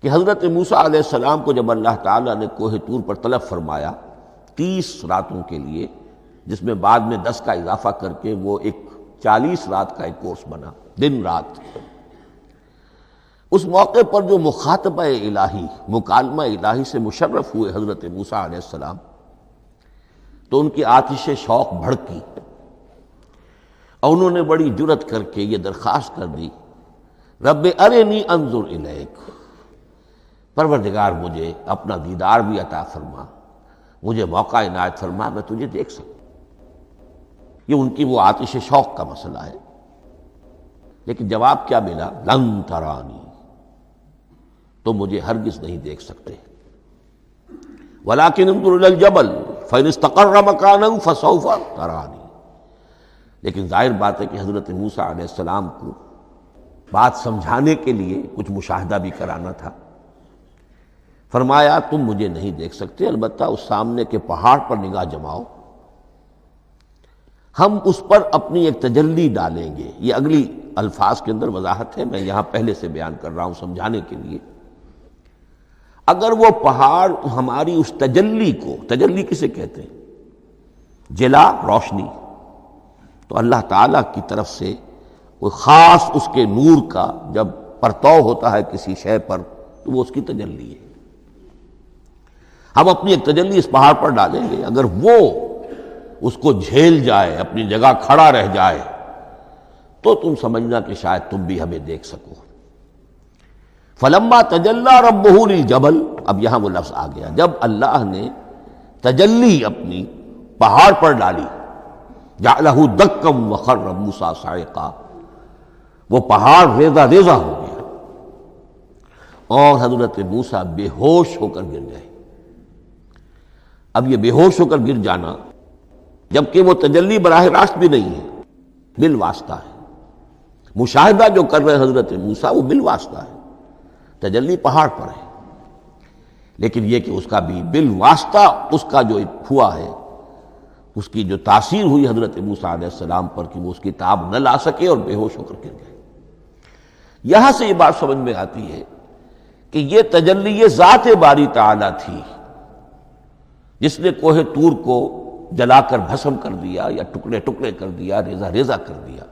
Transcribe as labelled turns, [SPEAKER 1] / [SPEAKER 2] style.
[SPEAKER 1] کہ حضرت موسیٰ علیہ السلام کو جب اللہ تعالیٰ نے کوہ طور پر طلب فرمایا 30 راتوں کے لیے، جس میں بعد میں 10 کا اضافہ کر کے وہ ایک 40 رات کا ایک کورس بنا، دن رات، اس موقع پر جو مخاطبہ الہی، مکالمہ الہی سے مشرف ہوئے حضرت موسیٰ علیہ السلام، تو ان کی آتش شوق بھڑکی اور انہوں نے بڑی جرأت کر کے یہ درخواست کر دی، رب ارنی انظر الیک، پروردگار مجھے اپنا دیدار بھی عطا فرما، مجھے موقع عنایت فرما، میں تجھے دیکھ سکوں۔ یہ ان کی وہ آتش شوق کا مسئلہ ہے۔ لیکن جواب کیا ملا؟ لن ترانی، تم مجھے ہرگز نہیں دیکھ سکتے، ولکن انظر الی الجبل فإن استقر مکانہ فسوف ترانی۔ لیکن ظاہر بات ہے کہ حضرت موسیٰ علیہ السلام کو بات سمجھانے کے لیے کچھ مشاہدہ بھی کرانا تھا۔ فرمایا تم مجھے نہیں دیکھ سکتے، البتہ اس سامنے کے پہاڑ پر نگاہ جماؤ، ہم اس پر اپنی ایک تجلی ڈالیں گے۔ یہ اگلی الفاظ کے اندر وضاحت ہے، میں یہاں پہلے سے بیان کر رہا ہوں سمجھانے کے لیے۔ اگر وہ پہاڑ ہماری اس تجلی کو، تجلی کسے کہتے ہیں؟ جلا، روشنی، تو اللہ تعالیٰ کی طرف سے کوئی خاص اس کے نور کا جب پرتو ہوتا ہے کسی شے پر تو وہ اس کی تجلی ہے۔ ہم اپنی ایک تجلی اس پہاڑ پر ڈالیں گے، اگر وہ اس کو جھیل جائے، اپنی جگہ کھڑا رہ جائے، تو تم سمجھنا کہ شاید تم بھی ہمیں دیکھ سکو۔ فلما تجلی ربہ للجبل، اب یہاں وہ لفظ آ گیا، جب اللہ نے تجلی اپنی پہاڑ پر ڈالی، جعلہ دکا وخر موسیٰ صعقا، وہ پہاڑ ریزہ ریزہ ہو گیا اور حضرت موسیٰ بے ہوش ہو کر گر گئے۔ اب یہ بے ہوش ہو کر گر جانا، جبکہ وہ تجلی براہ راست بھی نہیں ہے، بالواسطہ ہے۔ مشاہدہ جو کر رہے حضرت موسیٰ وہ بالواسطہ ہے، تجلی پہاڑ پر ہے، لیکن یہ کہ اس کا بھی بالواسطہ اس کا جو ہوا ہے، اس کی جو تاثیر ہوئی حضرت موسیٰ علیہ السلام پر کہ وہ اس کی تاب نہ لا سکے اور بے ہوش ہو کر گر گئے۔ یہاں سے یہ بات سمجھ میں آتی ہے کہ یہ تجلی یہ ذات باری تعالیٰ تھی جس نے کوہ طور کو جلا کر بھسم کر دیا، یا ٹکڑے ٹکڑے کر دیا، ریزہ ریزہ کر دیا۔